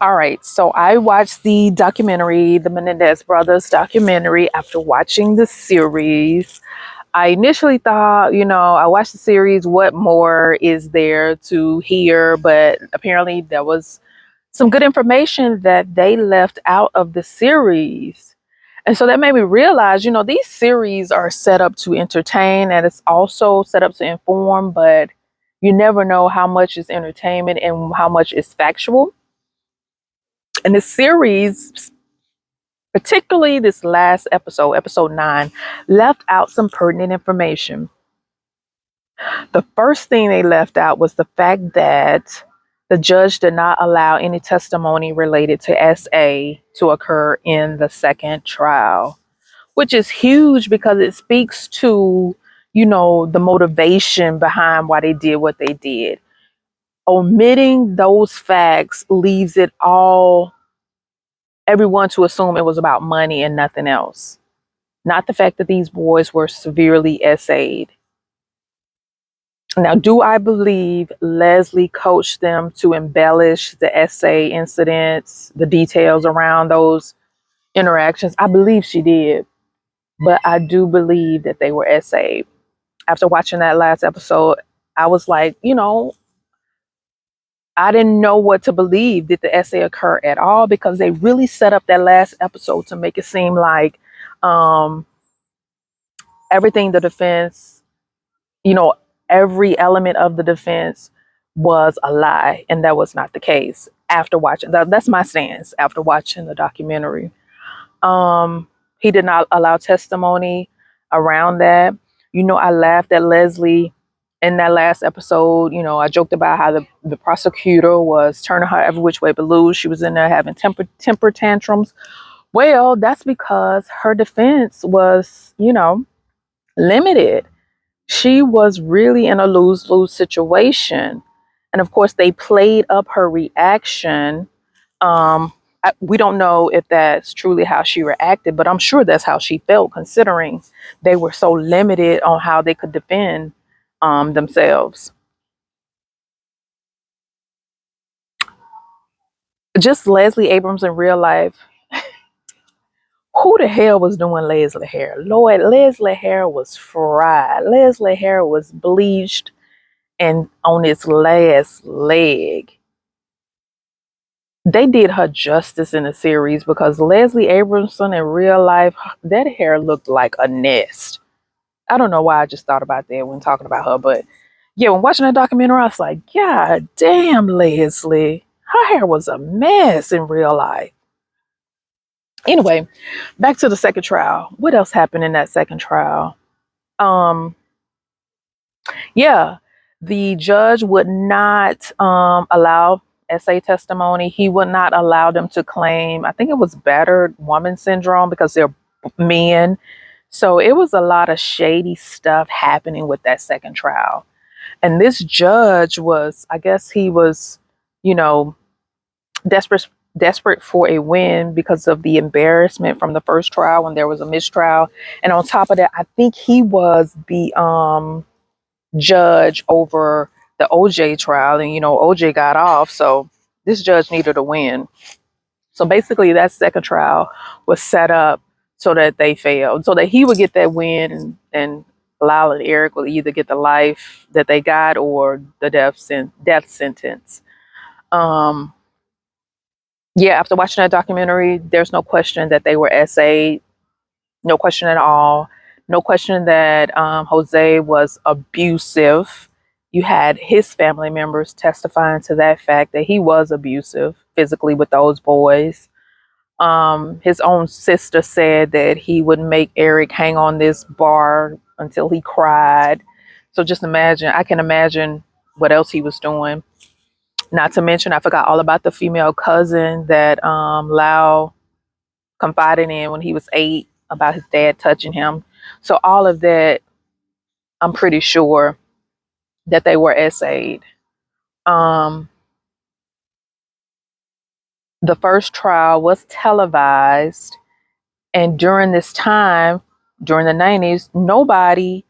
All right, so I watched the documentary, the Menendez brothers documentary, after watching the series. I initially thought, I watched the series, what more is there to hear? But apparently, there was some good information that they left out of the series. And so that made me realize, these series are set up to entertain and it's also set up to inform, but you never know how much is entertainment and how much is factual. And this series, particularly this last episode, episode 9, left out some pertinent information. The first thing they left out was the fact that the judge did not allow any testimony related to SA to occur in the second trial, which is huge because it speaks to, the motivation behind why they did what they did. Omitting those facts leaves it all everyone to assume it was about money and nothing else. Not the fact that these boys were severely SA'd. Now, do I believe Leslie coached them to embellish the SA incidents, the details around those interactions? I believe she did, but I do believe that they were SA'd. After watching that last episode, I was like, I didn't know what to believe. Did the essay occur at all? Because they really set up that last episode to make it seem like everything the defense, you know, every element of the defense was a lie. And that was not the case after watching. That's my stance after watching the documentary. He did not allow testimony around that. I laughed at Leslie in that last episode. I joked about how the prosecutor was turning her every which way but loose. She was in there having temper tantrums. Well, that's because her defense was, limited. She was really in a lose-lose situation. And of course, they played up her reaction. We don't know if that's truly how she reacted, but I'm sure that's how she felt, considering they were so limited on how they could defend themselves. Just Leslie Abrams in real life. Who the hell was doing Leslie hair? Lord, Leslie hair was fried. Leslie hair was bleached and on its last leg. They did her justice in the series because Leslie Abramson in real life, that hair looked like a nest. I don't know why I just thought about that when talking about her, but yeah, when watching that documentary, I was like, God damn, Leslie. Her hair was a mess in real life. Anyway, back to the second trial. What else happened in that second trial? Yeah, the judge would not allow SA testimony. He would not allow them to claim, I think it was battered woman syndrome because they're men. So it was a lot of shady stuff happening with that second trial. And this judge was, I guess he was, desperate for a win because of the embarrassment from the first trial when there was a mistrial. And on top of that, I think he was the judge over the OJ trial, and OJ got off, so this judge needed a win. So basically that second trial was set up so that they failed, so that he would get that win, and Lyle and Eric will either get the life that they got or the death sentence. Yeah, after watching that documentary, there's no question that they were SA. No question at all. No question that Jose was abusive. You had his family members testifying to that fact that he was abusive physically with those boys. His own sister said that he would make Eric hang on this bar until he cried. So just imagine, I can imagine what else he was doing. Not to mention, I forgot all about the female cousin that Lau confided in when he was 8 about his dad touching him. So all of that, I'm pretty sure that they were SA'd. The first trial was televised, and during this time, during the 90s, nobody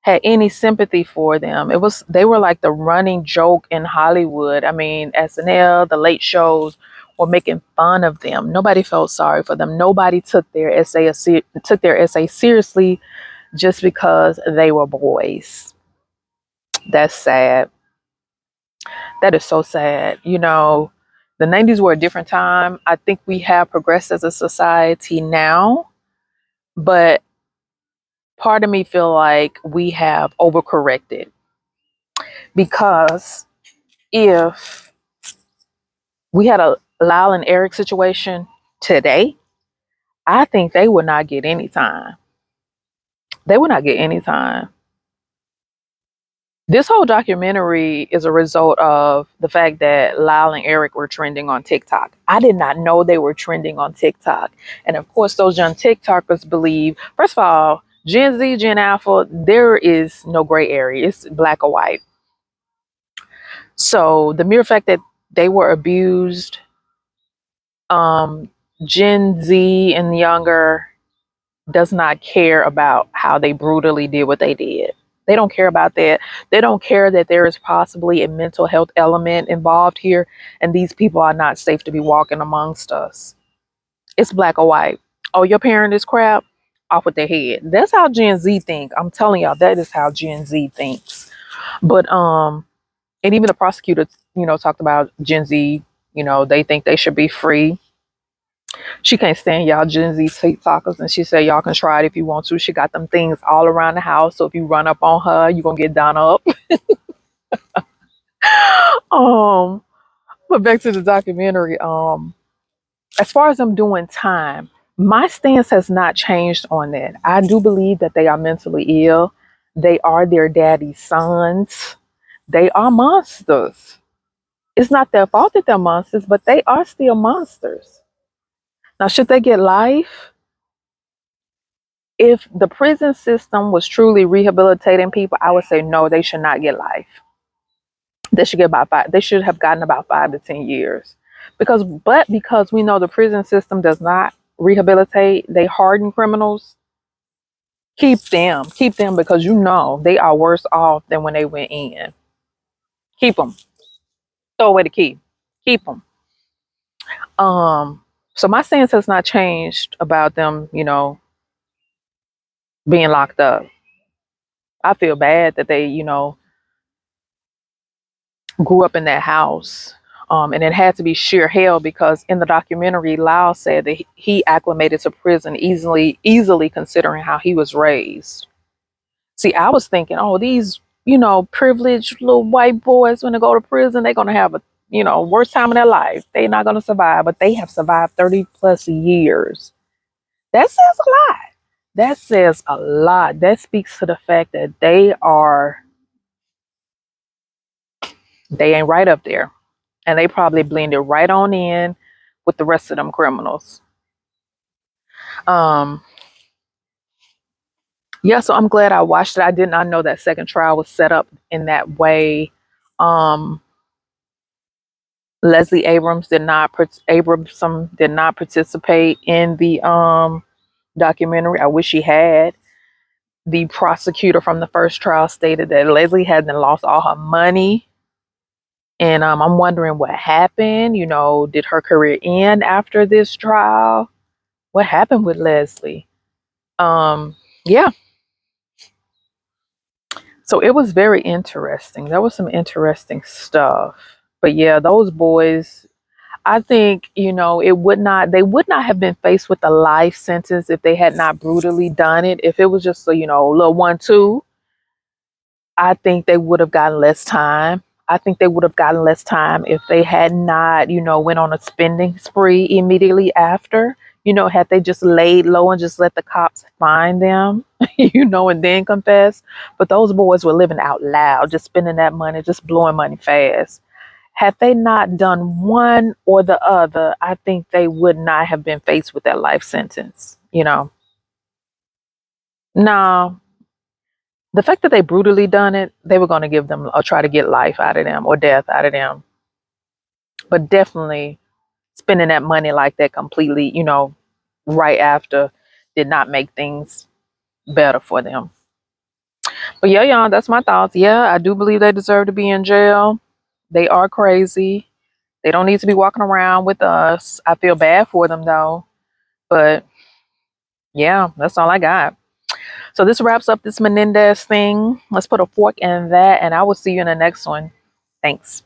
had any sympathy for them. They were like the running joke in Hollywood. I mean, SNL, the late shows or making fun of them. Nobody felt sorry for them. Nobody took their essay seriously just because they were boys. That's sad. That is so sad. The 90s were a different time. I think we have progressed as a society now, but part of me feel like we have overcorrected, because if we had a Lyle and Eric situation today, I think they would not get any time. They would not get any time. This whole documentary is a result of the fact that Lyle and Eric were trending on TikTok. I did not know they were trending on TikTok. And of course, those young TikTokers believe, first of all, Gen Z, Gen Alpha, there is no gray area. It's black or white. So the mere fact that they were abused, Gen Z and younger does not care about how they brutally did what they did. They don't care about that. They don't care that there is possibly a mental health element involved here, and these people are not safe to be walking amongst us. It's black or white. Oh, your parent is crap? Off with their head. That's how Gen Z think. I'm telling y'all, that is how Gen Z thinks. But and even the prosecutor, talked about Gen Z. They think they should be free. She can't stand y'all Gen Z TikTokers, and she said y'all can try it if you want to. She got them things all around the house, so if you run up on her, you're gonna get done up. um, but back to the documentary. As far as I'm doing time, my stance has not changed on that. I do believe that they are mentally ill. They are their daddy's sons. They are monsters. It's not their fault that they're monsters, but they are still monsters. Now, should they get life? If the prison system was truly rehabilitating people, I would say no, they should not get life. They should get about 5. They should have gotten about 5 to 10 years, because we know the prison system does not rehabilitate. They harden criminals. Keep them, because they are worse off than when they went in. Keep them. Throw away the key. Keep them. So my stance has not changed about them, being locked up. I feel bad that they, grew up in that house. And it had to be sheer hell, because in the documentary, Lyle said that he acclimated to prison easily considering how he was raised. See, I was thinking, oh, these, privileged little white boys, when they go to prison, they're going to have a, worst time of their life. They're not going to survive, but they have survived 30 plus years. That says a lot. That says a lot. That speaks to the fact that they ain't right up there. And they probably blended right on in with the rest of them criminals. Yeah, so I'm glad I watched it. I did not know that second trial was set up in that way. Leslie Abramson did not participate in the documentary. I wish he had. The prosecutor from the first trial stated that Leslie hadn't lost all her money. And I'm wondering what happened. Did her career end after this trial? What happened with Leslie? Yeah. So it was very interesting. There was some interesting stuff. But yeah, those boys, I think, they would not have been faced with a life sentence if they had not brutally done it. If it was just a, little 1-2, I think they would have gotten less time. I think they would have gotten less time if they had not, went on a spending spree immediately after. Had they just laid low and just let the cops find them, and then confess. But those boys were living out loud, just spending that money, just blowing money fast. Had they not done one or the other, I think they would not have been faced with that life sentence. No, the fact that they brutally done it, they were going to give them or try to get life out of them or death out of them. But definitely spending that money like that completely, right after, did not make things better for them. But yeah, y'all, that's my thoughts. Yeah, I do believe they deserve to be in jail. They are crazy. They don't need to be walking around with us. I feel bad for them though. But yeah, that's all I got. So this wraps up this Menendez thing. Let's put a fork in that, and I will see you in the next one. Thanks.